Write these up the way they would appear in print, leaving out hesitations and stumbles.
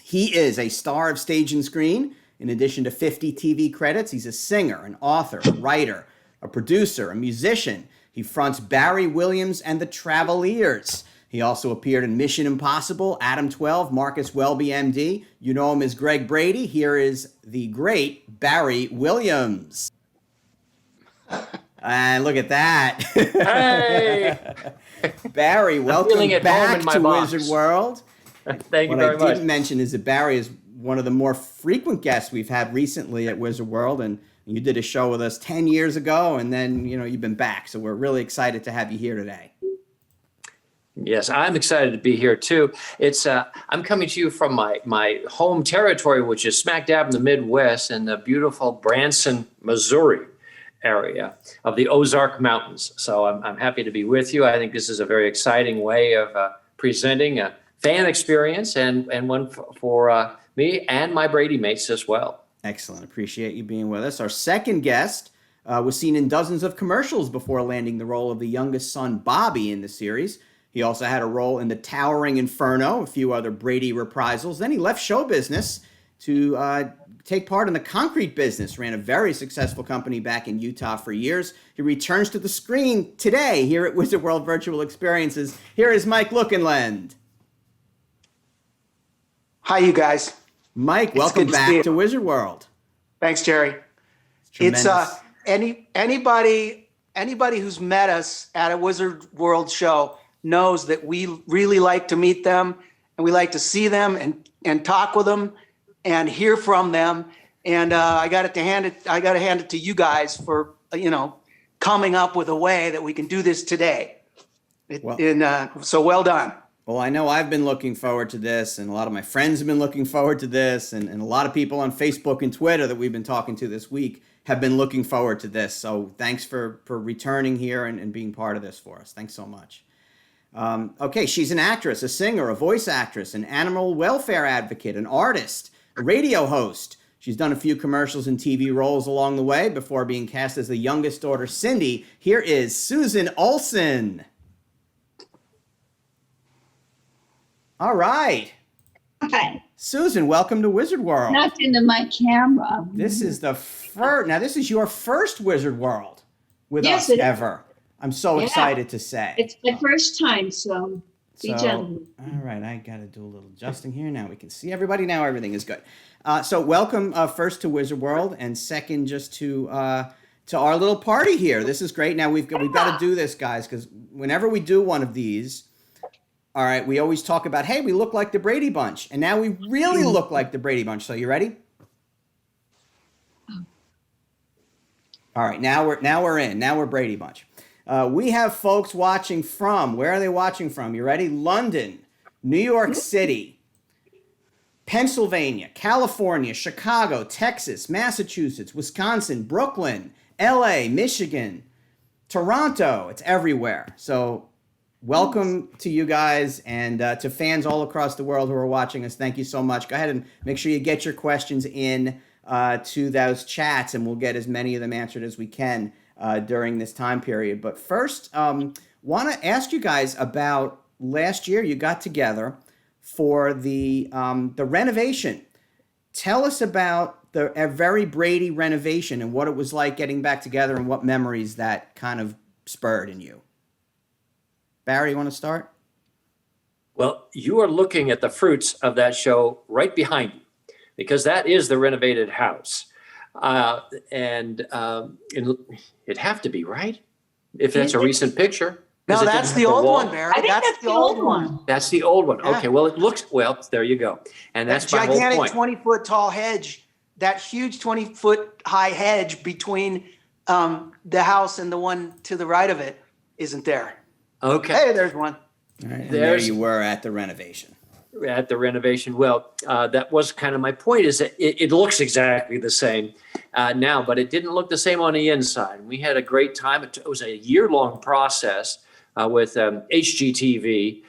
He is a star of stage and screen. In addition to 50 TV credits, he's a singer, an author, a writer, a producer, a musician. He fronts Barry Williams and the Traveliers. He also appeared in Mission Impossible, Adam 12, Marcus Welby, MD. You know him as Greg Brady. Here is the great Barry Williams. And look at that. Hey! Barry, welcome back to box. Wizard World. Thank you very much. What I didn't mention is that Barry is one of the more frequent guests we've had recently at Wizard World, and you did a show with us 10 years ago, and then, you've been back. So we're really excited to have you here today. Yes, I'm excited to be here too. It's I'm coming to you from my home territory, which is smack dab in the Midwest in the beautiful Branson, Missouri area of the Ozark Mountains. So I'm happy to be with you. I think this is a very exciting way of presenting a fan experience and one for me and my Brady mates as well. Excellent. Appreciate you being with us. Our second guest was seen in dozens of commercials before landing the role of the youngest son, Bobby, in the series. He also had a role in the towering Inferno, a few other Brady reprisals. Then he left show business to take part in the concrete business, ran a very successful company back in Utah for years. He returns to the screen today here at Wizard World Virtual Experiences. Here is Mike Lookinland. Hi, you guys. Mike, welcome back to Wizard World. Thanks, Jerry. It's anybody who's met us at a Wizard World show knows that we really like to meet them, and we like to see them and talk with them and hear from them. And I got to hand it to you guys for coming up with a way that we can do this today. So well done. Well, I know I've been looking forward to this, and a lot of my friends have been looking forward to this, and a lot of people on Facebook and Twitter that we've been talking to this week have been looking forward to this. So thanks for returning here and being part of this for us. Thanks so much. Okay, she's an actress, a singer, a voice actress, an animal welfare advocate, an artist, a radio host. She's done a few commercials and TV roles along the way before being cast as the youngest daughter, Cindy. Here is Susan Olsen. All right. Hi. Susan, welcome to Wizard World. Not into my camera. This is the first. Now, this is your first Wizard World with us ever. I'm so excited to say. It's my first time, so be gentle. All right, I got to do a little adjusting here. Now we can see everybody. Now everything is good. So welcome first to Wizard World, and second just to our little party here. This is great. Now we've got to do this, guys, because whenever we do one of these, all right, we always talk about, hey, we look like the Brady Bunch, and now we really look like the Brady Bunch. So you ready? All right, now we're Brady Bunch. We have folks watching from, where are they watching from? You ready? London, New York City, Pennsylvania, California, Chicago, Texas, Massachusetts, Wisconsin, Brooklyn, LA, Michigan, Toronto. It's everywhere. So welcome to you guys, and to fans all across the world who are watching us. Thank you so much. Go ahead and make sure you get your questions in to those chats, and we'll get as many of them answered as we can during this time period. But first, want to ask you guys about last year. You got together for the renovation. Tell us about a Very Brady renovation and what it was like getting back together and what memories that kind of spurred in you. Barry, you want to start? Well, you are looking at the fruits of that show right behind you, because that is the renovated house. And it'd have to be, right? If that's a recent picture. No, that's the old one, Barry. I think that's the old one. That's the old one. Yeah. Okay, well, it looks, there you go. And that's my whole point. Gigantic 20-foot tall hedge, that huge 20-foot high hedge between the house and the one to the right of it isn't there. Okay. Hey, there's one. All right, and there you were at the renovation. At the renovation. Well, that was kind of my point, is that it looks exactly the same now, but it didn't look the same on the inside. We had a great time. It was a year-long process with HGTV.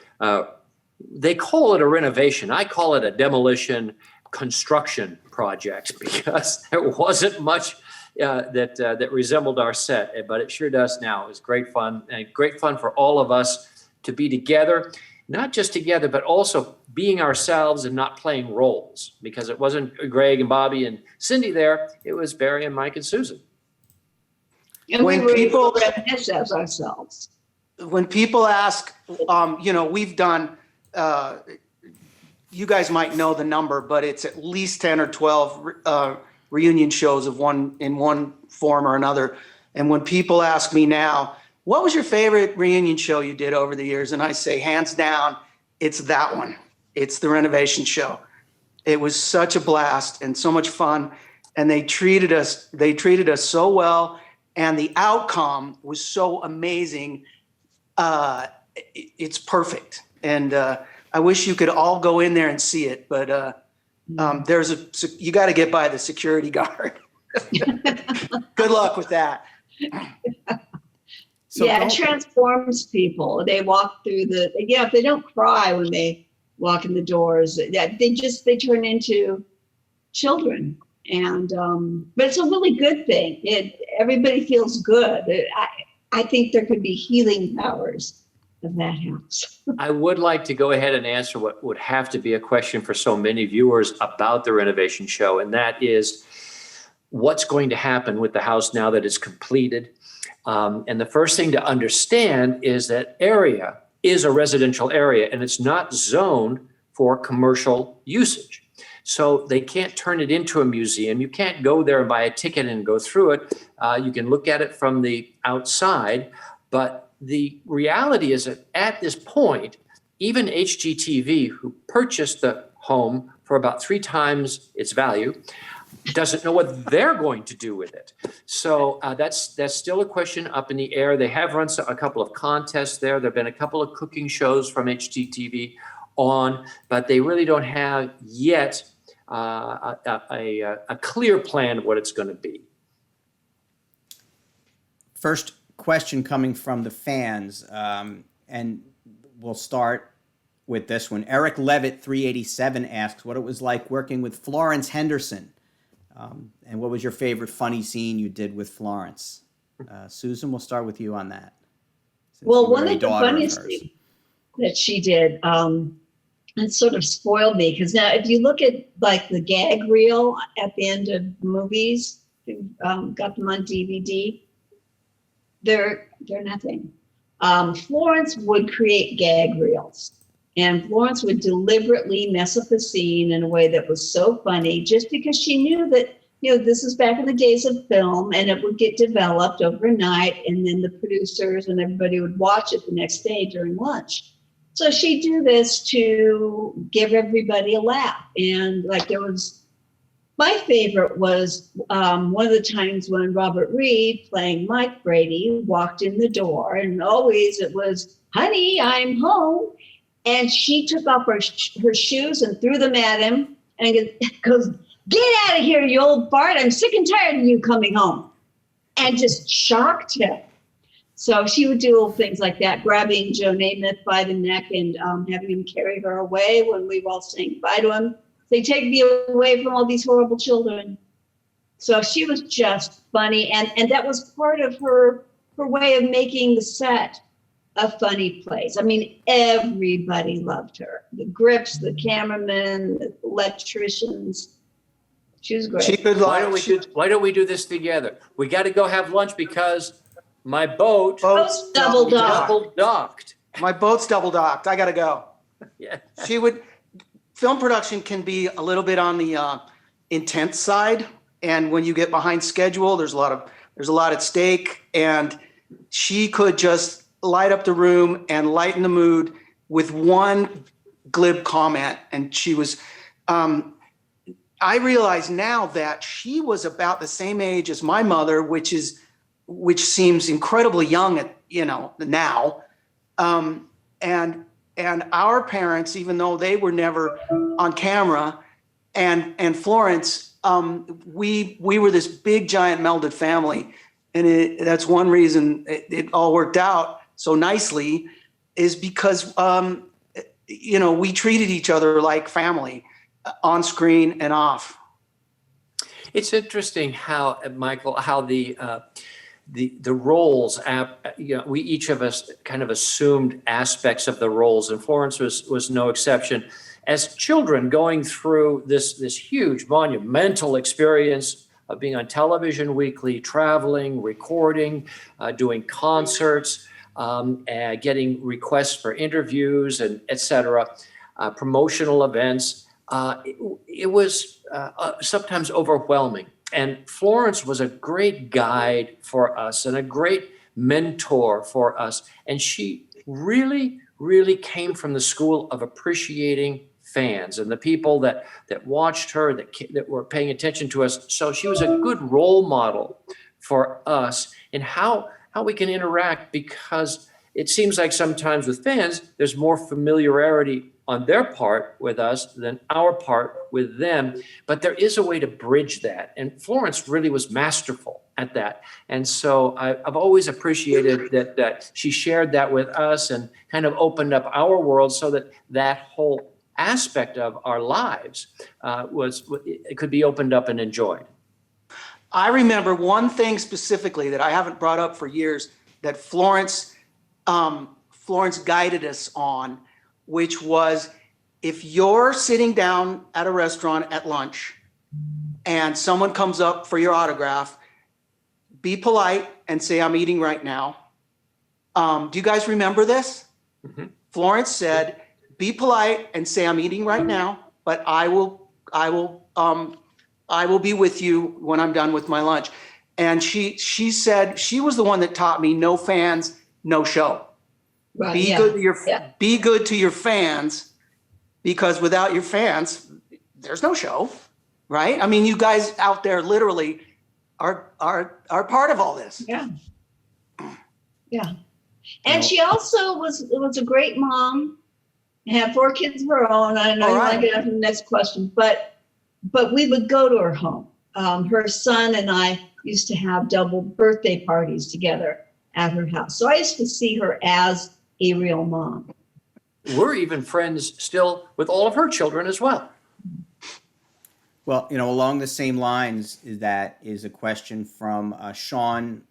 They call it a renovation. I call it a demolition construction project, because there wasn't much that resembled our set, but it sure does now. It was great fun, and great fun for all of us to be together. not just together, but also being ourselves and not playing roles, because it wasn't Greg and Bobby and Cindy there. It was Barry and Mike and Susan. And When we were people- as ourselves. When people ask, we've done, you guys might know the number, but it's at least 10 or 12 reunion shows in one form or another. And when people ask me now, what was your favorite reunion show you did over the years? And I say, hands down, it's that one. It's the renovation show. It was such a blast and so much fun. And they treated us so well. And the outcome was so amazing. It's perfect. And I wish you could all go in there and see it, but you got to get by the security guard. Good luck with that. So it transforms people. They walk through if they don't cry when they walk in the doors, they turn into children. And but it's a really good thing. Everybody feels good. I think there could be healing powers of that house. I would like to go ahead and answer what would have to be a question for so many viewers about the renovation show, and that is what's going to happen with the house now that it's completed. And the first thing to understand is that area is a residential area, and it's not zoned for commercial usage. So they can't turn it into a museum. You can't go there and buy a ticket and go through it. You can look at it from the outside, but the reality is that at this point, even HGTV, who purchased the home for about 3 times its value, doesn't know what they're going to do with it. So that's still a question up in the air. They have run a couple of contests there. There have been a couple of cooking shows from HGTV on, but they really don't have yet a clear plan of what it's going to be. First question coming from the fans, and we'll start with this one. Eric Levitt 387 asks what it was like working with Florence Henderson, and what was your favorite funny scene you did with Florence? Susan, we'll start with you on that. Well, one of the funniest things that she did, it sort of spoiled me, because now if you look at like the gag reel at the end of movies, got them on DVD, they're nothing. Florence would create gag reels, and Florence would deliberately mess up the scene in a way that was so funny, just because she knew that, this is back in the days of film, and it would get developed overnight, and then the producers and everybody would watch it the next day during lunch. So she'd do this to give everybody a laugh. And my favorite was one of the times when Robert Reed, playing Mike Brady, walked in the door, and always it was, "Honey, I'm home." And she took off her shoes and threw them at him and goes, "Get out of here, you old fart. I'm sick and tired of you coming home." And just shocked him. So she would do little things like that, grabbing Joe Namath by the neck and having him carry her away when we were all saying goodbye to him. They take me away from all these horrible children. So she was just funny. And that was part of her way of making the set a funny place. I mean, everybody loved her. The grips, the cameramen, the electricians. She was great. She could Why don't we do this together? We got to go have lunch because my boat's double docked. My boat's double docked. I got to go. Yeah. Film production can be a little bit on the intense side, and when you get behind schedule, there's a lot at stake, and she could just light up the room and lighten the mood with one glib comment. And she was, I realize now that she was about the same age as my mother, which seems incredibly young now. And our parents, even though they were never on camera, and Florence, we were this big giant melded family, and that's one reason it all worked out so nicely, is because we treated each other like family, on screen and off. It's interesting how, Michael, how the the roles, we each of us kind of assumed aspects of the roles, and Florence was no exception. As children going through this huge monumental experience of being on television weekly, traveling, recording, doing concerts, getting requests for interviews, and et cetera, promotional events, it was sometimes overwhelming. And Florence was a great guide for us and a great mentor for us. And she really, really came from the school of appreciating fans and the people that watched her, that were paying attention to us. So she was a good role model for us in how we can interact, because it seems like sometimes with fans, there's more familiarity on their part with us than our part with them. But there is a way to bridge that. And Florence really was masterful at that. And so I've always appreciated that she shared that with us and kind of opened up our world so that whole aspect of our lives it could be opened up and enjoyed. I remember one thing specifically that I haven't brought up for years that Florence guided us on, which was, if you're sitting down at a restaurant at lunch and someone comes up for your autograph, be polite and say, "I'm eating right now." Do you guys remember this? Mm-hmm. Florence said, "Be polite and say, 'I'm eating right now, but I will be with you when I'm done with my lunch.'" And she said, she was the one that taught me, no fans, no show. Right, be good to your fans, because without your fans, there's no show, right? I mean, you guys out there literally are part of all this. Yeah. Yeah. And she also was a great mom, had 4 kids of her own. I know you want to get on to the next question, but we would go to her home. Her son and I used to have double birthday parties together at her house. So I used to see her as a real mom. We're even friends still with all of her children as well. Well, along the same lines, that is a question from Sean,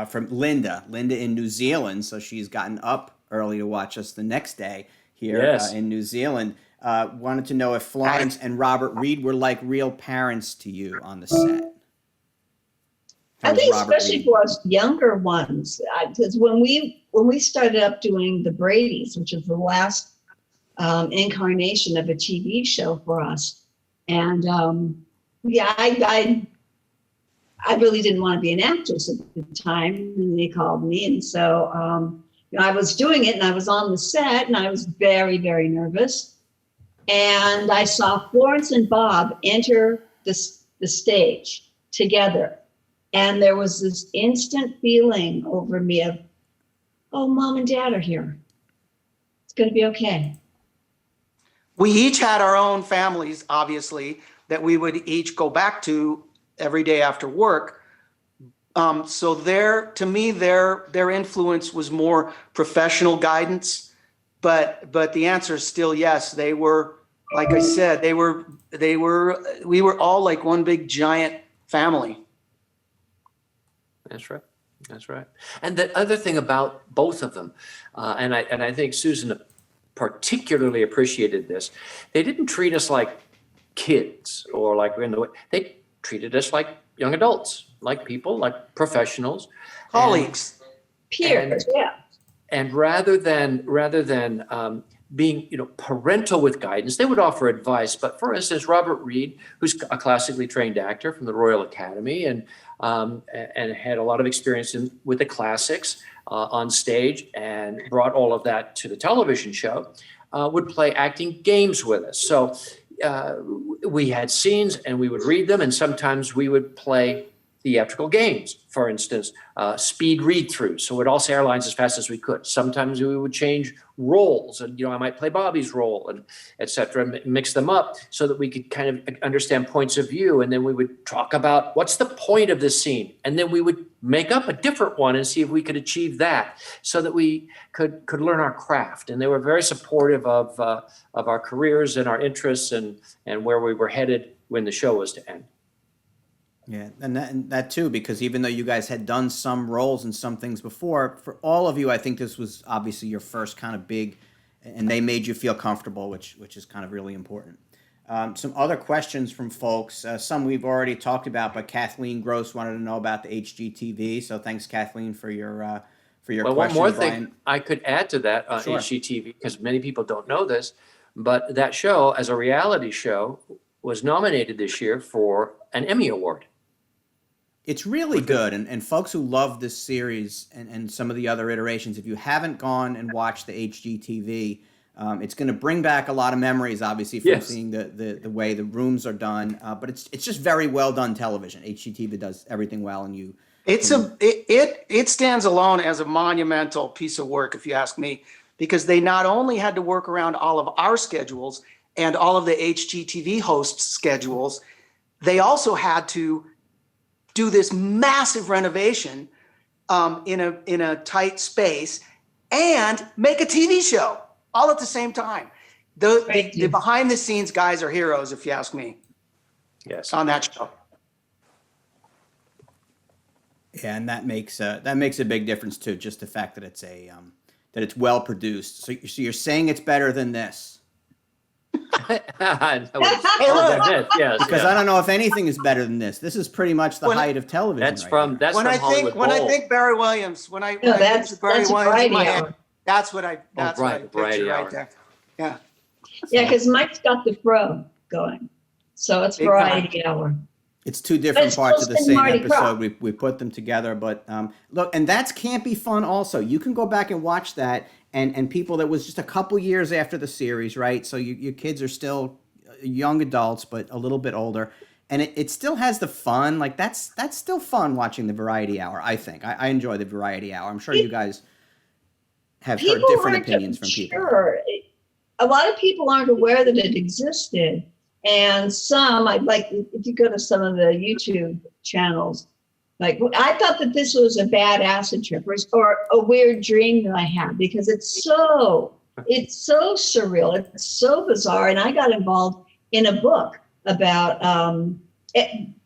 from Linda in New Zealand. So she's gotten up early to watch us the next day here in New Zealand. Wanted to know if Florence and Robert Reed were like real parents to you on the set. I think especially for us younger ones, because when we started up doing the Bradys, which is the last incarnation of a TV show for us, and I really didn't want to be an actress at the time, and they called me, and so I was doing it, and I was on the set, and I was very, very nervous, and I saw Florence and Bob enter the stage together. And there was this instant feeling over me of, oh, Mom and Dad are here. It's going to be okay. We each had our own families, obviously, that we would each go back to every day after work. So to me, their influence was more professional guidance. But the answer is still yes. They were, like I said, we were all like one big giant family. That's right. And the other thing about both of them, and I think Susan particularly appreciated this, they didn't treat us like kids or like we're in the way. They treated us like young adults, like people, like professionals, colleagues, peers. And rather than being parental with guidance, they would offer advice. But for instance, Robert Reed, who's a classically trained actor from the Royal Academy and had a lot of experience with the classics on stage and brought all of that to the television show, would play acting games with us. So we had scenes and we would read them, and sometimes we would play theatrical games. For instance, speed read-throughs. So we'd all say our lines as fast as we could. Sometimes we would change roles, and I might play Bobby's role, and et cetera, mix them up so that we could kind of understand points of view. And then we would talk about what's the point of this scene, and then we would make up a different one and see if we could achieve that, so that we could learn our craft. And they were very supportive of our careers and our interests and where we were headed when the show was to end. Yeah, and that too, because even though you guys had done some roles and some things before, for all of you, I think this was obviously your first kind of big, and they made you feel comfortable, which is kind of really important. Some other questions from folks. Some we've already talked about, but Kathleen Gross wanted to know about the HGTV. So thanks, Kathleen, for your well, question. One more Brian. thing I could add to that on Sure. HGTV, because many people don't know this, but that show, as a reality show, was nominated this year for an Emmy Award. It's really good, and folks who love this series and some of the other iterations, if you haven't gone and watched the HGTV, it's going to bring back a lot of memories, obviously, from seeing the way the rooms are done. But it's just very well done television. HGTV does everything well, and it stands alone as a monumental piece of work, if you ask me, because they not only had to work around all of our schedules and all of the HGTV hosts' schedules, they also had to do this massive renovation in a tight space and make a TV show all at the same time. The behind the scenes guys are heroes, if you ask me. Yes, on that show. Yeah, and that makes a big difference too. Just the fact that it's that it's well produced. So you're saying it's better than this? yes, Because I don't know if anything is better than this. This is pretty much the height of television. That's from Hollywood Bowl. When I think Barry Williams, Barry Williams in my head, that's what I picture right there. Yeah. Yeah, because Mike's got the Pro going, so it's Variety Hour. It's two different parts of the same episode. We put them together, but look, and that's campy fun also. You can go back and watch that, and people, that was just a couple years after the series, right? So your kids are still young adults, but a little bit older, and it still has the fun. Like that's still fun watching the Variety Hour. I think I enjoy the Variety Hour. I'm sure you guys have heard different opinions from people. Sure, a lot of people aren't aware that it existed. And some, like if you go to some of the YouTube channels, like I thought that this was a bad acid trip or a weird dream that I had, because it's so surreal, it's so bizarre. And I got involved in a book about,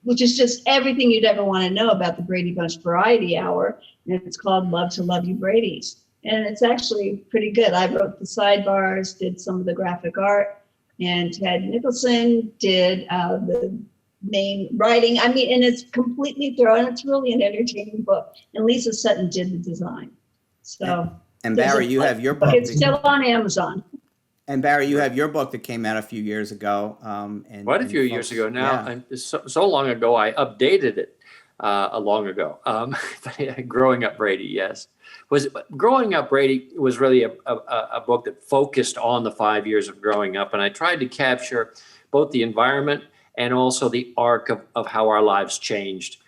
which is just everything you'd ever want to know about the Brady Bunch Variety Hour. And it's called Love to Love You Bradys. And it's actually pretty good. I wrote the sidebars, did some of the graphic art, and Ted Nicholson did the main writing. I mean, and it's completely thorough, and it's really an entertaining book. And Lisa Sutton did the design. So, and Barry, you have your book. It's still on Amazon. And Barry, you have your book that came out a few years ago. Quite a few years ago now. Yeah. So long ago, I updated it long ago. Growing Up Brady, yes. Growing Up Brady was really a book that focused on the 5 years of growing up. And I tried to capture both the environment and also the arc of how our lives changed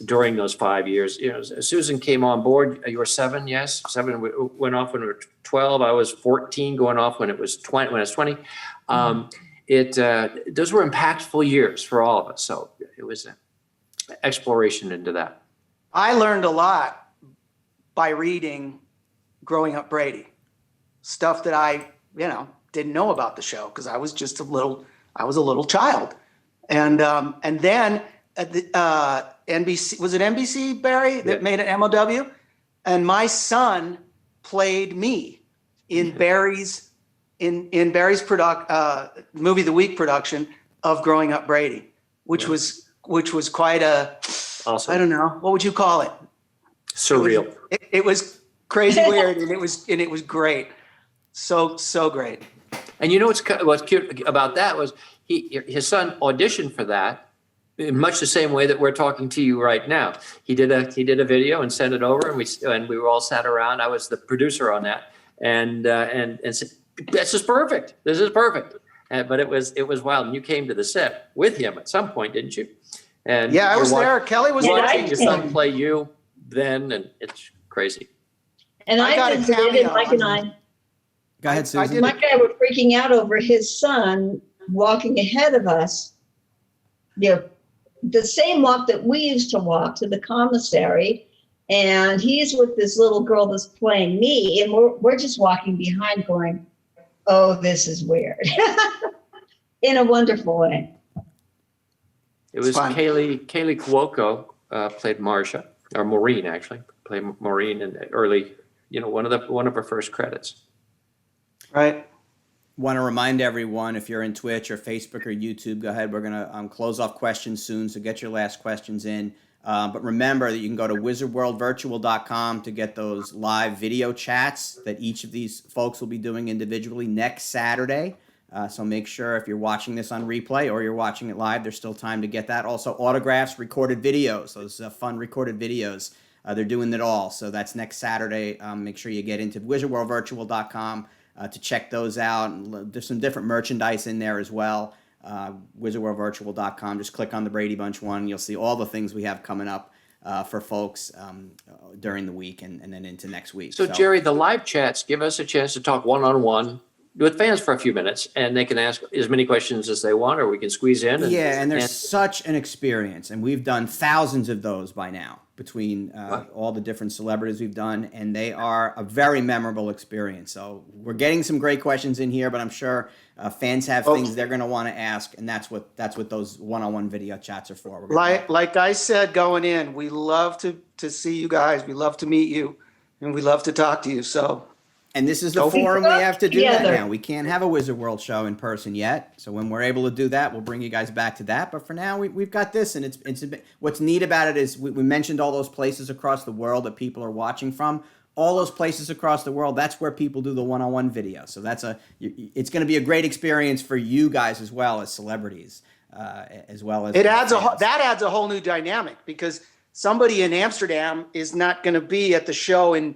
during those 5 years. You know, Susan came on board. You were 7, yes? 7 went off when we were 12. I was 14 going off when it was 20. When I was 20. Those were impactful years for all of us. So it was an exploration into that. I learned a lot by reading Growing Up Brady, stuff that I, didn't know about the show because I was just a little child. And then at the NBC, was it NBC, Barry, that made an MOW? And my son played me in Barry's movie of the week production of Growing Up Brady, which was quite a, awesome. I don't know, what would you call it? Surreal. It was crazy weird, and it was great. So great. And you know what's cute about that was his son auditioned for that in much the same way that we're talking to you right now. He did a video and sent it over, and we were all sat around. I was the producer on that, and said, "This is perfect. This is perfect." But it was wild. And you came to the set with him at some point, didn't you? And yeah, I was there. Kelly was watching your son play you then, and it's crazy. And I visited Mike and I. Go ahead, Susan. Mike and I were freaking out over his son walking ahead of us. The same walk that we used to walk to the commissary, and he's with this little girl that's playing me, and we're just walking behind, going, "Oh, this is weird," in a wonderful way. It was Kaylee Cuoco played Marcia, or Maureen actually played Maureen in the early, one of her first credits. Right. Want to remind everyone, if you're in Twitch or Facebook or YouTube, go ahead. We're going to close off questions soon, so get your last questions in. But remember that you can go to wizardworldvirtual.com to get those live video chats that each of these folks will be doing individually next Saturday. So make sure if you're watching this on replay or you're watching it live, there's still time to get that. Also, autographs, recorded videos, those fun recorded videos. They're doing it all. So that's next Saturday. Make sure you get into wizardworldvirtual.com to check those out. And there's some different merchandise in there as well. Wizardworldvirtual.com. Just click on the Brady Bunch one. You'll see all the things we have coming up for folks during the week and then into next week. So, Jerry, the live chats give us a chance to talk one-on-one with fans for a few minutes, and they can ask as many questions as they want, or we can squeeze in. And there's such an experience, and we've done thousands of those by now between all the different celebrities we've done, and they are a very memorable experience. So we're getting some great questions in here, but I'm sure fans have things they're going to want to ask, and that's what those one-on-one video chats are for. Like I said going in, we love to see you guys. We love to meet you, and we love to talk to you. So. And this is the forum we have to do that now. We can't have a Wizard World show in person yet. So when we're able to do that, we'll bring you guys back to that. But for now, we've got this. And it's what's neat about it is we mentioned all those places across the world that people are watching from. All those places across the world, that's where people do the one-on-one video. So it's going to be a great experience for you guys as well as celebrities, as well as that adds a whole new dynamic, because somebody in Amsterdam is not going to be at the show in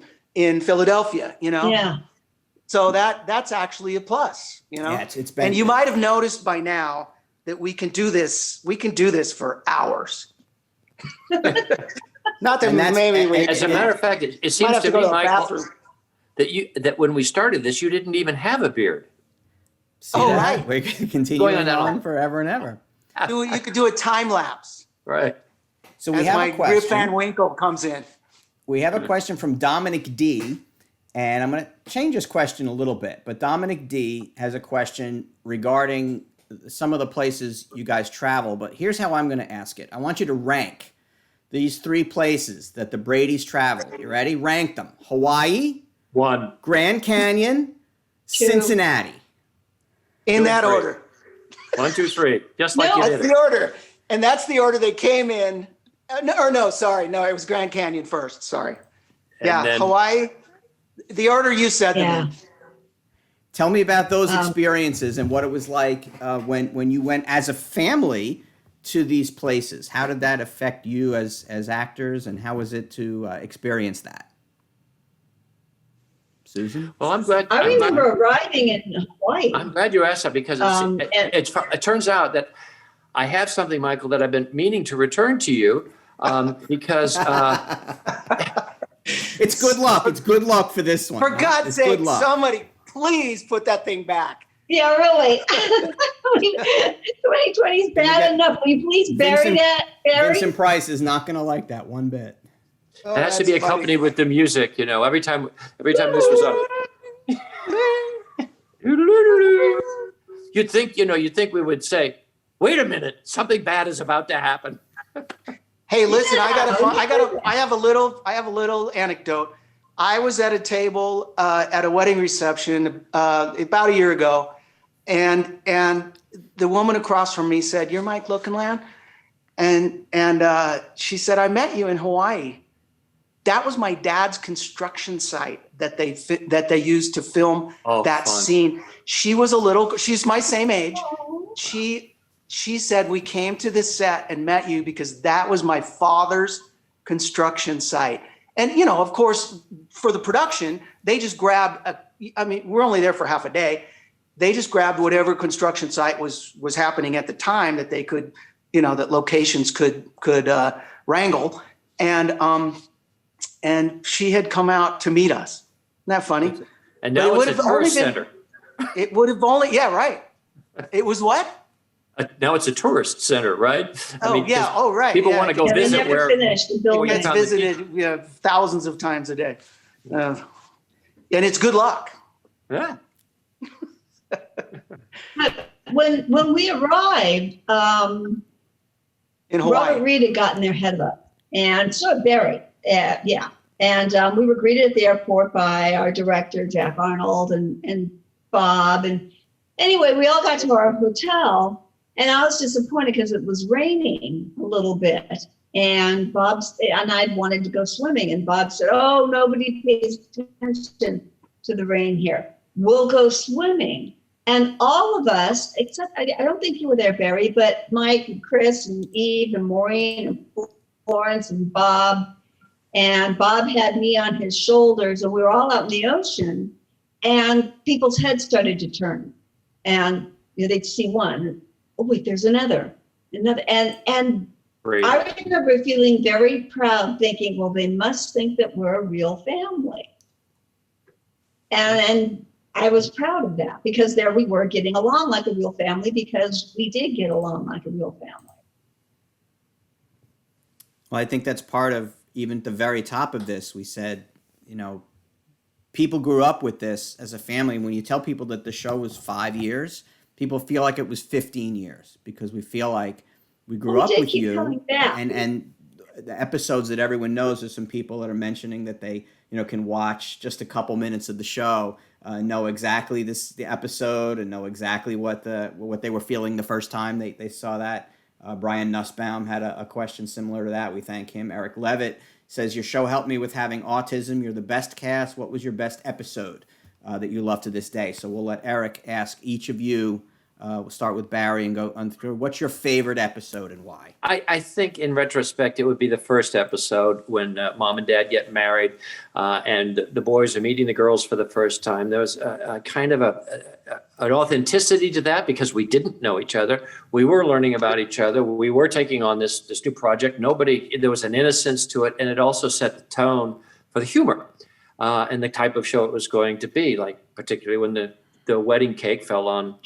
Philadelphia, Yeah. So that's actually a plus, Yeah, it's been, and you might have noticed by now that we can do this. We can do this for hours. Not that maybe we. As a matter of fact, it seems to me, Michael, that when we started this, you didn't even have a beard. Right. We can continue on forever and ever. You could do a time lapse. Right. So we have a question. Rip Van Winkle comes in. We have a question from Dominic D, and I'm going to change this question a little bit. But Dominic D has a question regarding some of the places you guys travel. But here's how I'm going to ask it. I want you to rank these 3 places that the Bradys travel. You ready? Rank them. Hawaii. 1. Grand Canyon. 2. Cincinnati. In that order. 1, 2, 3. Just like you did. That's the order. And that's the order they came in. No, it was Grand Canyon first. Sorry. And then Hawaii. The order you said them in. Tell me about those experiences and what it was like when you went as a family to these places. How did that affect you as actors, and how was it to experience that? Susan? Well, I'm glad. I remember arriving in Hawaii. I'm glad you asked that, because it turns out that I have something, Michael, that I've been meaning to return to you because it's good luck. It's good luck for this one. For God's sake, somebody please put that thing back. Yeah, really. 2020 is bad enough. Will you please bury that, Barry? Vincent Price is not going to like that one bit. It has to be accompanied with the music, every time this was up. You'd think we would say, wait a minute, something bad is about to happen. Hey, listen, I have a little anecdote. I was at a table at a wedding reception about a year ago, and the woman across from me said, "You're Mike Lookinland?" And she said, "I met you in Hawaii." That was my dad's construction site that they used to film that scene. She's my same age. She said, "We came to this set and met you because that was my father's construction site." And, of course, for the production, they just grabbed, we're only there for half a day. They just grabbed whatever construction site was happening at the time that they could, that locations could wrangle. And she had come out to meet us. Isn't that funny? And now it's a tourist center. It would have only, yeah, right. It was what? Now it's a tourist center, right? Right. People want to go visit where it's visited thousands of times a day. And it's good luck. Yeah. When we arrived, in Hawaii. Robert Reed had gotten their head up, and so had Barry. Yeah. And we were greeted at the airport by our director, Jack Arnold, and Bob. And anyway, we all got to our hotel, and I was disappointed because it was raining a little bit. And I wanted to go swimming. And Bob said, "Oh, nobody pays attention to the rain here. We'll go swimming." And all of us, except I don't think you were there, Barry, but Mike and Chris and Eve and Maureen and Florence and Bob. And Bob had me on his shoulders, and we were all out in the ocean, and people's heads started to turn. And they'd see one. Oh, wait, there's another. And Great. I remember feeling very proud, thinking, well, they must think that we're a real family. And I was proud of that, because there we were getting along like a real family, because we did get along like a real family. Well, I think that's part of even at the very top of this. We said, people grew up with this as a family. And when you tell people that the show was 5 years, people feel like it was 15 years, because we feel like we grew up with you. And the episodes that everyone knows, there's some people that are mentioning that they can watch just a couple minutes of the show, know exactly the episode, and know exactly what they were feeling the first time they saw that. Brian Nussbaum had a question similar to that. We thank him. Eric Levitt says, "Your show helped me with having autism. You're the best cast. What was your best episode that you love to this day?" So we'll let Eric ask each of you. We'll start with Barry and go on through. What's your favorite episode and why? I think in retrospect, it would be the first episode when mom and dad get married and the boys are meeting the girls for the first time. There was a kind of an authenticity to that, because we didn't know each other. We were learning about each other. We were taking on this new project. There was an innocence to it, and it also set the tone for the humor and the type of show it was going to be, like particularly when the wedding cake fell on,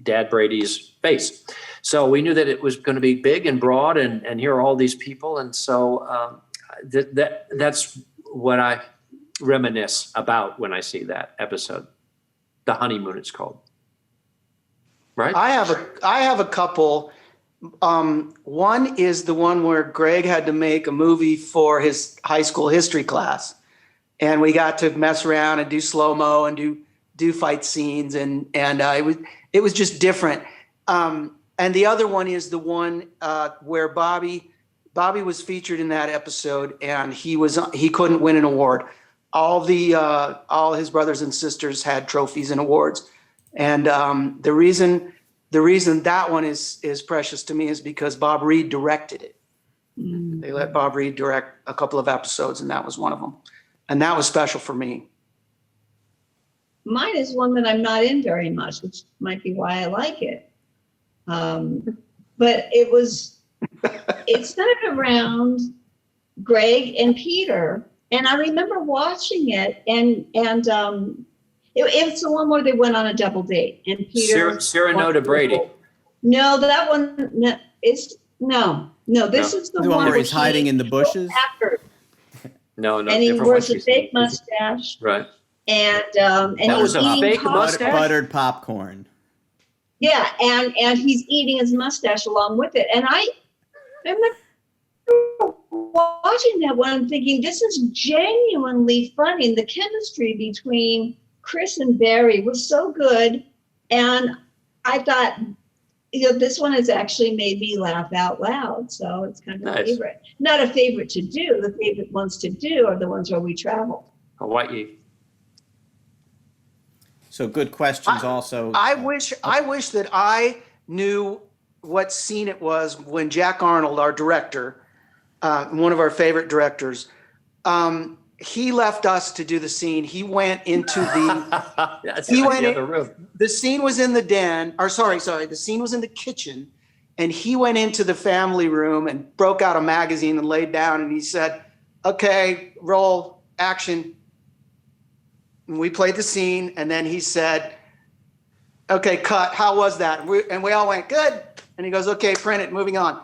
Dad Brady's face. So we knew that it was going to be big and broad, and here are all these people. And so that's what I reminisce about when I see that episode. The Honeymoon, it's called. Right? I have a couple. One is the one where Greg had to make a movie for his high school history class, and we got to mess around and do slow-mo and do fight scenes, and it was just different. And the other one is the one where Bobby was featured in that episode, and he couldn't win an award. All his brothers and sisters had trophies and awards, and the reason that one is precious to me is because Bob Reed directed it. Mm. They let Bob Reed direct a couple of episodes, and that was one of them, and that was special for me. Mine is one that I'm not in very much, which might be why I like it. But it's centered around Greg and Peter. And I remember watching it, and it's the one where they went on a double date. And Peter. Cyrano to Brady. No, that one is no. This is the one where he's hiding in the bushes. No. And he wears a fake mustache. Right. And that was a fake mustache? Buttered popcorn. Yeah, and he's eating his mustache along with it. And I remember watching that one thinking, this is genuinely funny. And the chemistry between Chris and Barry was so good. And I thought, this one has actually made me laugh out loud. So it's kind of a favorite. Not a favorite to do. The favorite ones to do are the ones where we travel. Hawaii. So good questions also. I wish that I knew what scene it was when Jack Arnold, our director, one of our favorite directors, he left us to do the scene. He went into the room. The scene was in the den, the scene was in the kitchen, and he went into the family room and broke out a magazine and laid down, and he said, "Okay, roll, action." And we played the scene, and then he said, "Okay, cut. How was that?" And we all went, "Good." And he goes, "Okay, print it. Moving on."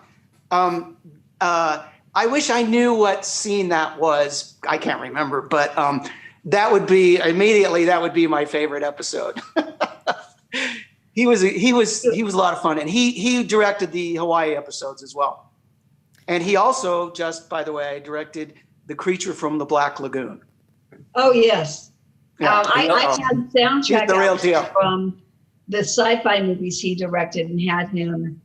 I wish I knew what scene that was. I can't remember, but that would be my favorite episode. He was a lot of fun, and he directed the Hawaii episodes as well. And he also, just by the way, directed The Creature from the Black Lagoon. Oh, yes. Yeah. I had soundtrack the real deal. from the sci-fi movies he directed and had him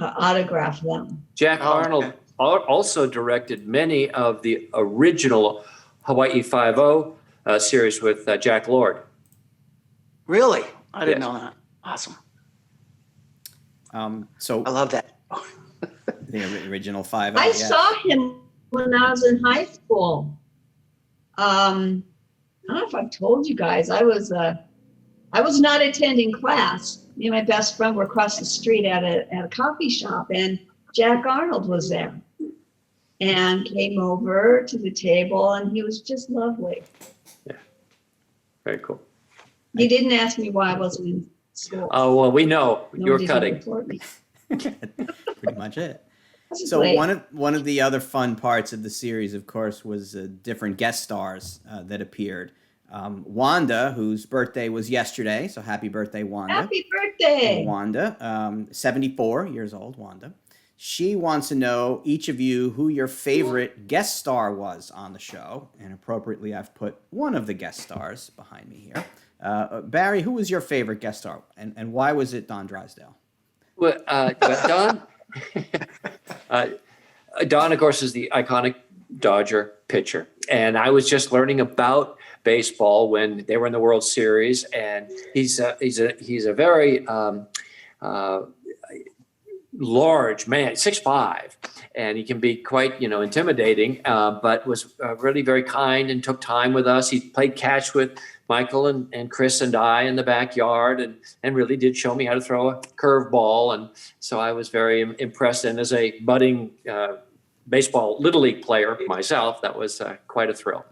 autograph them. Jack Arnold also directed many of the original Hawaii Five-0 series with Jack Lord. Really? I didn't know that. Awesome. So I love that. the original 5. I saw him when I was in high school. I don't know if I've told you guys. I was not attending class. Me and my best friend were across the street at a coffee shop, and Jack Arnold was there, and came over to the table, and he was just lovely. Yeah, very cool. He didn't ask me why I wasn't in school. Oh, well, we know you're cutting. Pretty much it. So one of the other fun parts of the series, of course, was different guest stars that appeared. Wanda, whose birthday was yesterday, so happy birthday, Wanda. Happy birthday. Wanda, 74 years old, Wanda. She wants to know, each of you, who your favorite guest star was on the show. And appropriately, I've put one of the guest stars behind me here. Barry, who was your favorite guest star, and why was it Don Drysdale? Well, Don, Don, of course, is the iconic Dodger pitcher, and I was just learning about baseball when they were in the World Series, and he's a very large man, 6'5", and he can be quite intimidating, but was really very kind and took time with us. He played catch with Michael and Chris and I in the backyard, and really did show me how to throw a curveball, and so I was very impressed. And as a budding baseball Little League player myself, that was quite a thrill.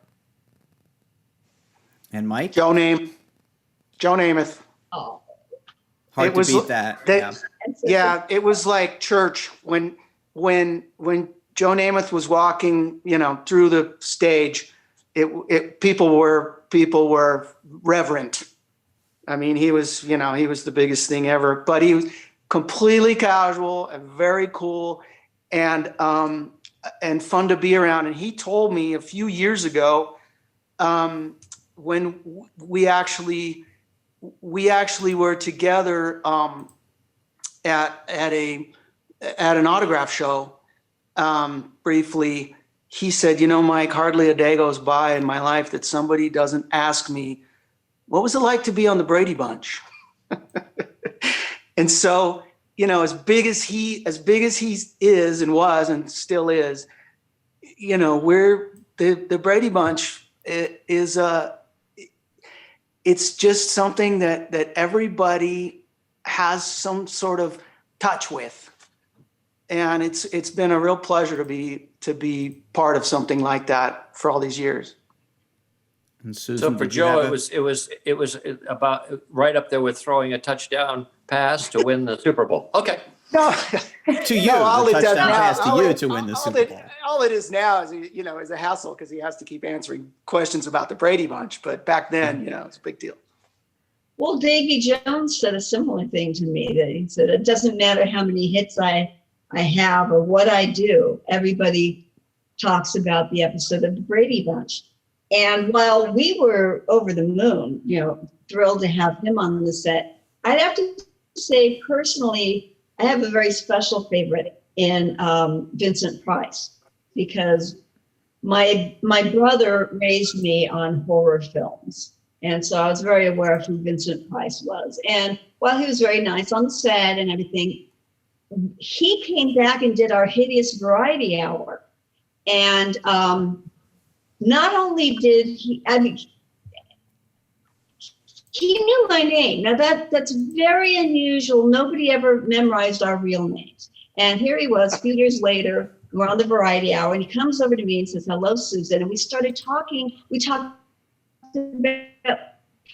And Mike? Joe Namath. Oh, Hard to beat that. Yeah, it was like church when Joe Namath was walking, through the stage. People were reverent. I mean, he was the biggest thing ever, but he was completely casual and very cool and fun to be around. And he told me a few years ago, when we actually were together at an autograph show briefly. He said, Mike, hardly a day goes by in my life that somebody doesn't ask me, what was it like to be on the Brady Bunch? And so, as big as he is and was and still is, we're the Brady Bunch is it's just something that everybody has some sort of touch with. And it's been a real pleasure to be part of something like that for all these years. And Susan, so for Joe, it was about right up there with throwing a touchdown pass to win the Super Bowl. Okay. No, to you, the touchdown pass to you to win the Super Bowl. All it is now is is a hassle because he has to keep answering questions about the Brady Bunch. But back then, it's a big deal. Well, Davy Jones said a similar thing to me. That he said it doesn't matter how many hits I have or what I do. Everybody talks about the episode of the Brady Bunch. And while we were over the moon, thrilled to have him on the set, I'd have to say personally, I have a very special favorite in Vincent Price, because my brother raised me on horror films. And so I was very aware of who Vincent Price was. And while he was very nice on the set and everything, he came back and did our Hideous Variety Hour. And not only did he, he knew my name. Now that's very unusual. Nobody ever memorized our real names. And here he was, a few years later, we're on the Variety Hour, and he comes over to me and says, "Hello, Susan." And we started talking. We talked about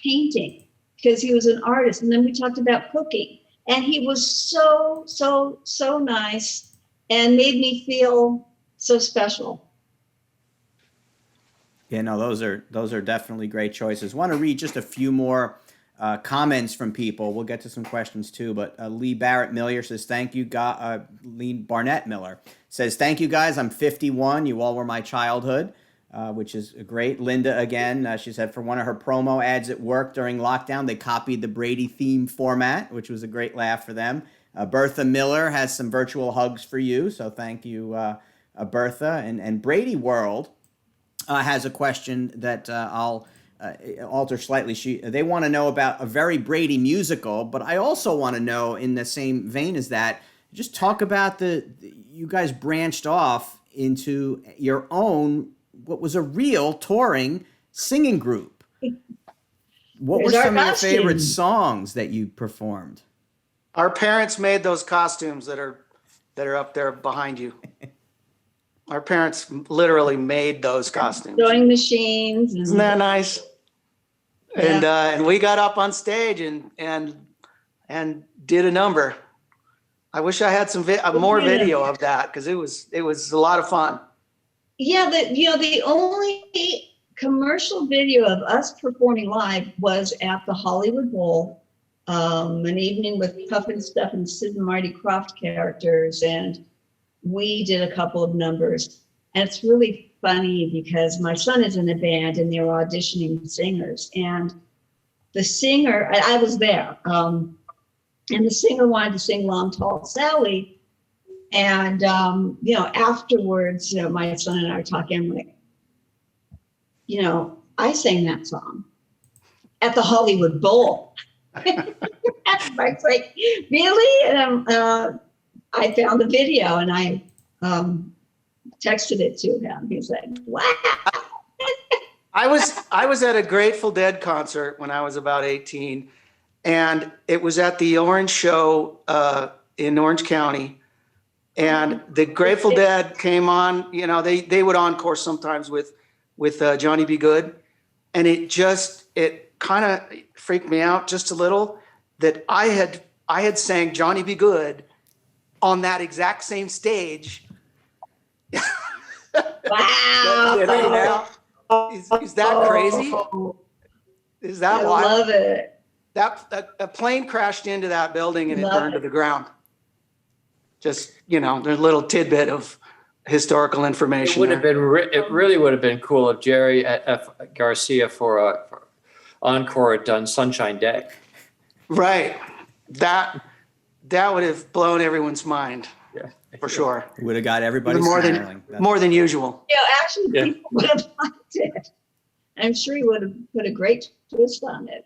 painting because he was an artist. And then we talked about cooking. And he was so, so, so nice and made me feel so special. Yeah, no, those are definitely great choices. Want to read just a few more comments from people. We'll get to some questions too, but Lee Barrett Miller says, thank you, Lee Barnett Miller says, thank you guys. I'm 51. You all were my childhood, which is great. Linda, again, she said for one of her promo ads at work during lockdown, they copied the Brady theme format, which was a great laugh for them. Bertha Miller has some virtual hugs for you. So thank you, Bertha. And Brady World has a question that I'll alter slightly. They want to know about a Very Brady musical, but I also want to know, in the same vein as that, just talk about you guys branched off into your own, what was a real touring singing group. What were some of your favorite songs that you performed? Our parents made those costumes that are up there behind you. Our parents literally made those costumes. Sewing machines. Isn't that nice? Yeah. And we got up on stage and did a number. I wish I had some more video of that, because it was a lot of fun. Yeah, the only commercial video of us performing live was at the Hollywood Bowl, an evening with Puff and Stuff and Sid and Marty Krofft characters, and we did a couple of numbers. And it's really funny because my son is in a band and they were auditioning singers, and the singer, I was there, and the singer wanted to sing Long Tall Sally. And, afterwards, my son and I are talking, I'm like, I sang that song at the Hollywood Bowl. Mike's like, really? And I found the video and I texted it to him. He's like, wow. I was at a Grateful Dead concert when I was about 18, and it was at the Orange Show in Orange County. And the Grateful Dead came on, they would encore sometimes with Johnny B. Good. And it kind of freaked me out just a little that I had sang Johnny B. Good on that exact same stage. Wow. Is that crazy? Is that wild? I love it. A plane crashed into that building and it burned to the ground. Just, there's a little tidbit of historical information. It really would have been cool if Jerry F. Garcia for encore had done Sunshine Day. Right. That would have blown everyone's mind. Yeah. For sure. Would have got everybody smiling. More than usual. Actually, people would have liked it. I'm sure he would have put a great twist on it.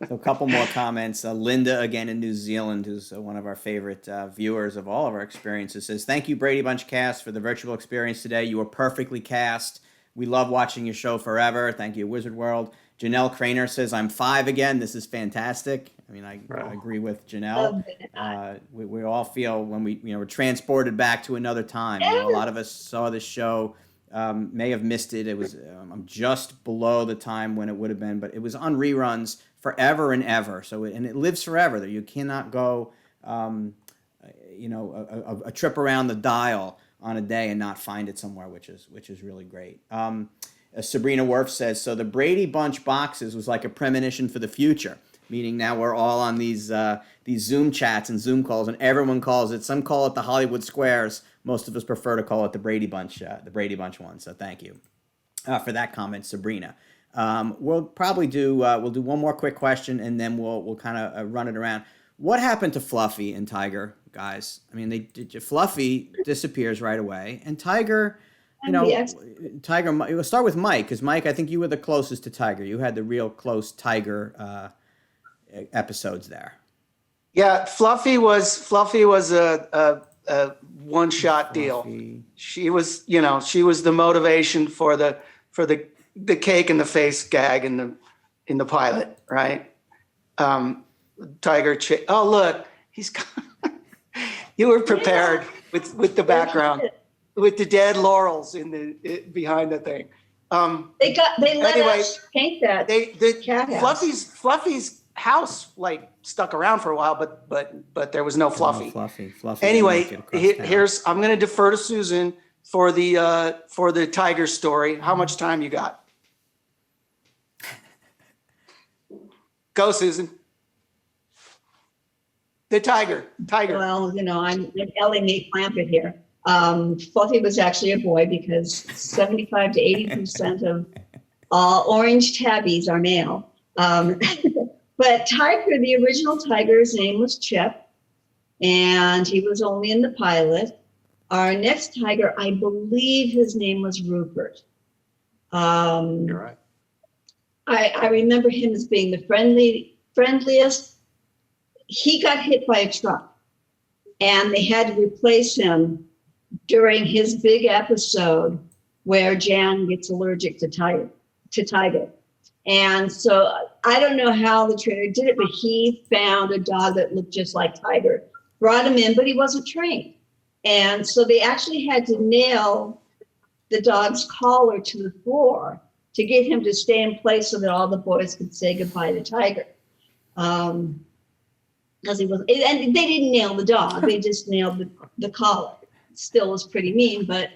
So a couple more comments. Linda, again in New Zealand, who's one of our favorite viewers of all of our experiences, says, thank you, Brady Bunch cast, for the virtual experience today. You were perfectly cast. We love watching your show forever. Thank you, Wizard World. Janelle Craner says, I'm 5 again. This is fantastic. I mean, I agree with Janelle. We all feel when we're transported back to another time. A lot of us saw this show, may have missed it. It was just below the time when it would have been, but it was on reruns forever and ever. And it lives forever. You cannot go, a trip around the dial on a day and not find it somewhere, which is really great. Sabrina Worf says, so the Brady Bunch boxes was like a premonition for the future, meaning now we're all on these Zoom chats and Zoom calls, and everyone calls it. Some call it the Hollywood Squares. Most of us prefer to call it the Brady Bunch one. So thank you for that comment, Sabrina. We'll probably do one more quick question, and then we'll kind of run it around. What happened to Fluffy and Tiger, guys? I mean, Fluffy disappears right away, and Tiger. Tiger, we'll start with Mike, because Mike, I think you were the closest to Tiger. You had the real close Tiger episodes there. Yeah, Fluffy was a one-shot deal. She was the motivation for the cake in the face gag in the pilot, right? Tiger. Oh, look, he's. You were prepared with the background. With the dead laurels behind the thing. They let us paint that. Cat house. Fluffy's house stuck around for a while, but there was no Fluffy. Fluffy. Anyway, I'm going to defer to Susan for the Tiger story. How much time you got? Go, Susan. The tiger. Well, I'm Ellie Mae Clampett here. Fluffy was actually a boy because 75 to 80% of all orange tabbies are male. But Tiger, the original tiger's name was Chip, and he was only in the pilot. Our next tiger, I believe his name was Rupert. You're right. I remember him as being the friendliest. He got hit by a truck, and they had to replace him during his big episode where Jan gets allergic to Tiger. And so I don't know how the trainer did it, but he found a dog that looked just like Tiger, brought him in, but he wasn't trained. And so they actually had to nail the dog's collar to the floor to get him to stay in place so that all the boys could say goodbye to Tiger. Because he was, and they didn't nail the dog, they just nailed the collar. Still was pretty mean, but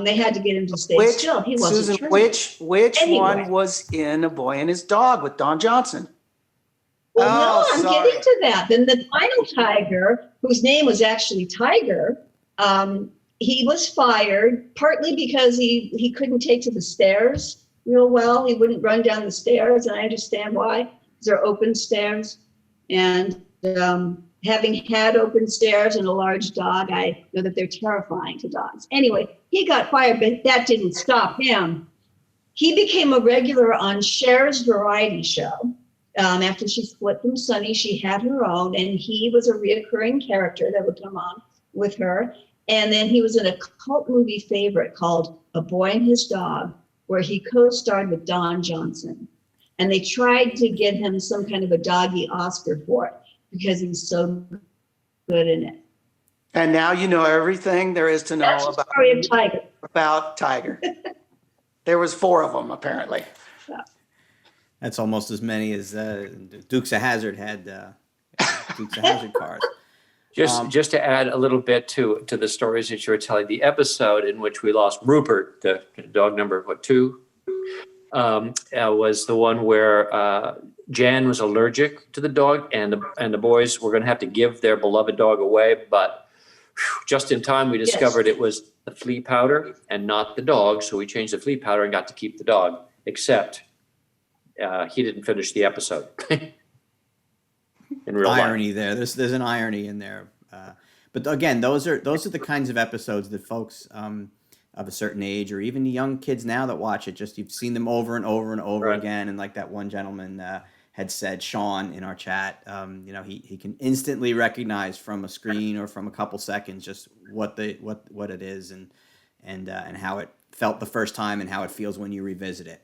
they had to get him to stay still. He wasn't Susan, trained. which Anyway. one was in A Boy and His Dog with Don Johnson? Well, no, I'm sorry. getting to that. Then the final tiger, whose name was actually Tiger, he was fired partly because he couldn't take to the stairs real well. He wouldn't run down the stairs, and I understand why, because they're open stairs. And having had open stairs and a large dog, I know that they're terrifying to dogs. Anyway, he got fired, but that didn't stop him. He became a regular on Cher's variety show. After she split from Sunny, she had her own, and he was a reoccurring character that would come on with her. And then he was in a cult movie favorite called A Boy and His Dog, where he co-starred with Don Johnson. And they tried to give him some kind of a doggy Oscar for it because he's so good in it. And now you know everything there is to know That's the story of Tiger. about Tiger. There was 4 of them, apparently. That's almost as many as Dukes of Hazzard had Dukes of Hazzard cars. Just to add a little bit to the stories that you were telling, the episode in which we lost Rupert, the dog number 2, was the one where Jan was allergic to the dog, and the boys were going to have to give their beloved dog away. But just in time, we discovered it was the flea powder and not the dog. So we changed the flea powder and got to keep the dog, except he didn't finish the episode. In real irony life. there. There's an irony in there. But again, those are the kinds of episodes that folks of a certain age, or even the young kids now that watch it, just you've seen them over and over and over again. And like that one gentleman had said, Sean, in our chat, he can instantly recognize from a screen or from a couple seconds just what it is and how it felt the first time and how it feels when you revisit it.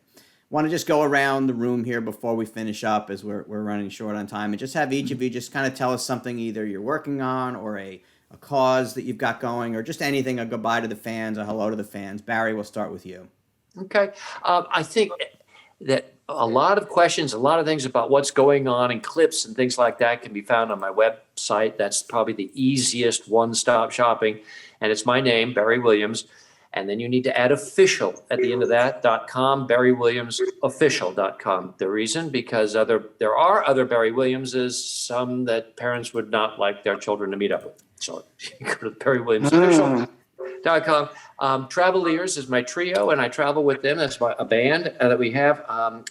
Want to just go around the room here before we finish up, as we're running short on time, and just have each of you just kind of tell us something either you're working on or a cause that you've got going, or just anything, a goodbye to the fans, a hello to the fans. Barry, we'll start with you. Okay. I think that a lot of questions, a lot of things about what's going on and clips and things like that can be found on my website. That's probably the easiest one-stop shopping. And it's my name, Barry Williams. And then you need to add official at the end of that, .com, BarryWilliamsOfficial.com. The reason, because there are other Barry Williamses, some that parents would not like their children to meet up with. So you go to BarryWilliamsOfficial.com. Traveliers is my trio, and I travel with them. That's a band that we have.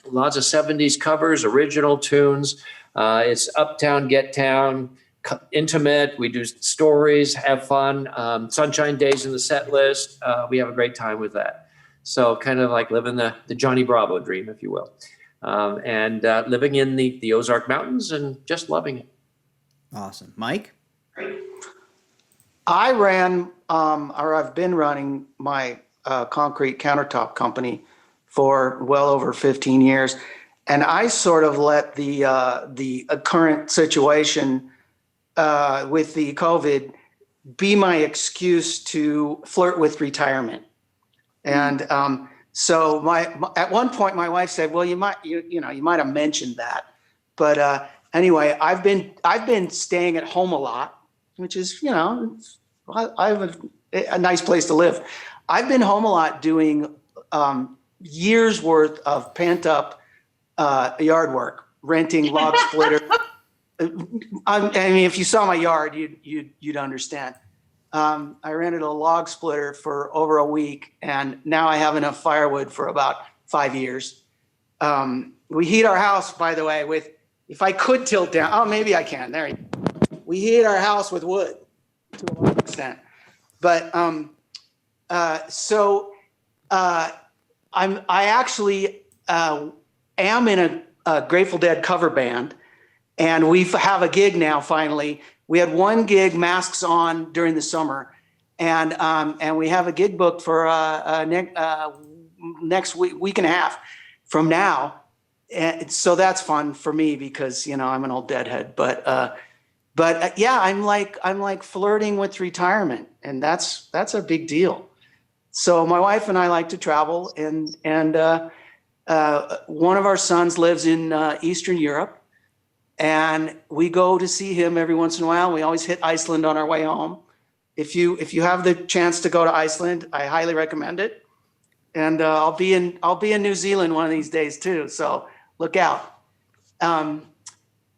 Lots of 70s covers, original tunes. It's Uptown, Get Town, intimate. We do stories, have fun, sunshine days in the set list. We have a great time with that. So kind of like living the Johnny Bravo dream, if you will, and living in the Ozark Mountains and just loving it. Awesome. Mike? I ran, or I've been running my concrete countertop company for well over 15 years. And I sort of let the current situation with the COVID be my excuse to flirt with retirement. And so at one point my wife said, well, you might have mentioned that. But anyway, I've been staying at home a lot, which is, I have a nice place to live. I've been home a lot doing years worth of pent up yard work. renting log splitter. I mean, if you saw my yard, you'd understand. I rented a log splitter for over a week, and now I have enough firewood for about 5 years. We heat our house, by the way, with, if I could tilt down, oh, maybe I can. There you go. We heat our house with wood to a large extent. But I actually am in a Grateful Dead cover band, and we have a gig now. Finally, we had one gig, Masks On, during the summer, and we have a gig booked for next week and a half from now. And so that's fun for me because, you know, I'm an old deadhead, but yeah, I'm like flirting with retirement, and that's a big deal. So my wife and I like to travel, and one of our sons lives in Eastern Europe, and we go to see him every once in a while. We always hit Iceland on our way home. If you have the chance to go to Iceland, I highly recommend it. And I'll be in New Zealand one of these days too. So look out. You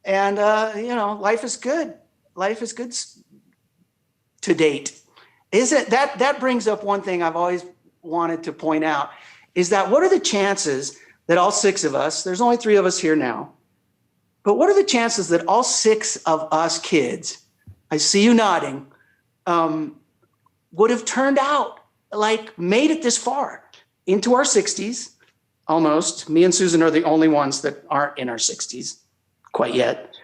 know, life is good. Life is good to date. Isn't that brings up one thing I've always wanted to point out, is that what are the chances that all 6 of us, there's only 3 of us here now, but what are the chances that all 6 of us kids, I see you nodding, would have turned out, like made it this far into our 60s, almost. Me and Susan are the only ones that aren't in our 60s quite yet.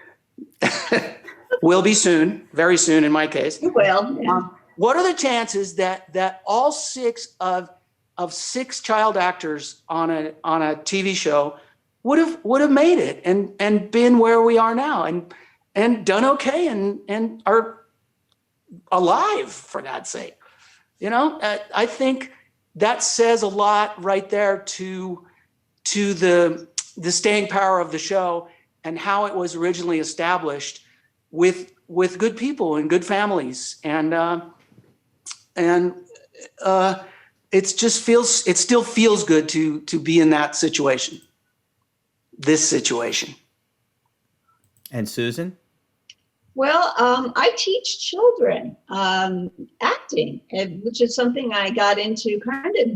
Will be soon, very soon in my case. You will. Yeah. What are the chances that all 6 of 6 child actors on a TV show would have made it and been where we are now and done okay and are alive, for God's sake? You know, I think that says a lot right there to the staying power of the show and how it was originally established with good people and good families, and it still feels good to be in that situation, this situation. And Susan? Well, I teach children acting, which is something I got into kind of,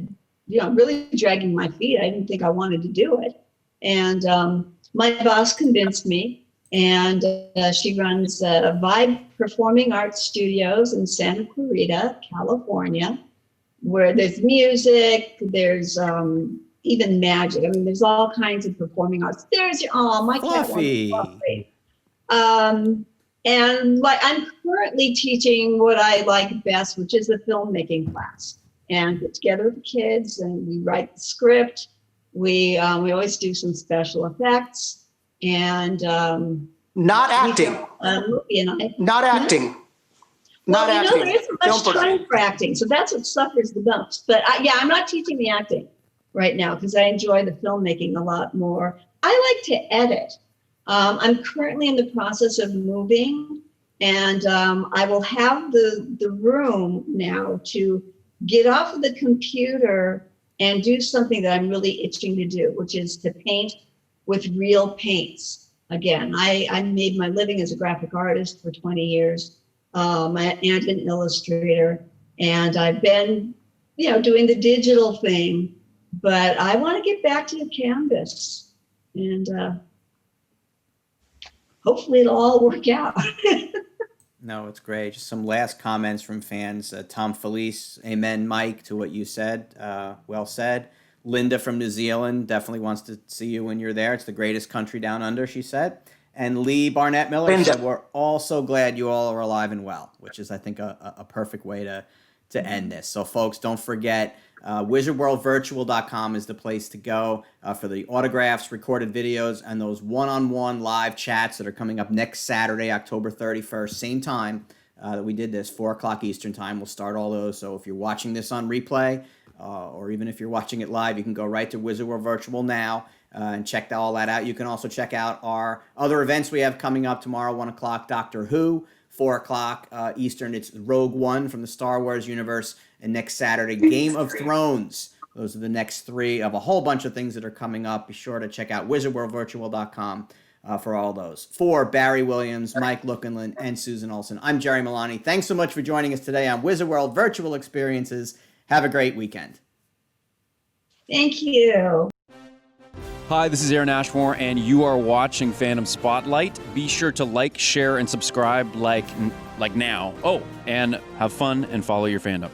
you know, really dragging my feet. I didn't think I wanted to do it. And my boss convinced me, and she runs Vibe Performing Arts Studios in Santa Clarita, California, where there's music, there's even magic. I mean, there's all kinds of performing arts. There's my cat Fluffy. Fluffy. And like, I'm currently teaching what I like best, which is a filmmaking class, and put together with the kids, and we write the script. We always do some special effects, and not acting. Not acting. Well, Not acting. there isn't much time for acting, so that's what suffers the most. But I'm not teaching the acting right now because I enjoy the filmmaking a lot more. I like to edit. I'm currently in the process of moving, and I will have the room now to get off of the computer and do something that I'm really itching to do, which is to paint with real paints. Again, I made my living as a graphic artist for 20 years, and an illustrator, and I've been, doing the digital thing, but I want to get back to the canvas, and hopefully it'll all work out. No, it's great. Just some last comments from fans. Tom Felice, amen, Mike, to what you said. Well said. Linda from New Zealand definitely wants to see you when you're there. It's the greatest country down under, she said. And Lee Barnett Miller said, we're all so glad you all are alive and well, which is, I think, a perfect way to end this. So, folks, don't forget, wizardworldvirtual.com is the place to go for the autographs, recorded videos, and those one-on-one live chats that are coming up next Saturday, October 31st, same time that we did this, 4 o'clock Eastern time. We'll start all those. So if you're watching this on replay, or even if you're watching it live, you can go right to Wizard World Virtual now and check all that out. You can also check out our other events we have coming up tomorrow, 1 o'clock, Doctor Who, 4 o'clock Eastern, it's Rogue One from the Star Wars universe, and next Saturday, Game of Thrones. Those are the next 3 of a whole bunch of things that are coming up. Be sure to check out wizardworldvirtual.com for all those. For Barry Williams, Mike Lookinland, and Susan Olsen, I'm Jerry Milani. Thanks so much for joining us today on Wizard World Virtual Experiences. Have a great weekend. Thank you. Hi, this is Aaron Ashmore, and you are watching Fandom Spotlight. Be sure to like, share, and subscribe like now. Oh, and have fun and follow your fandom.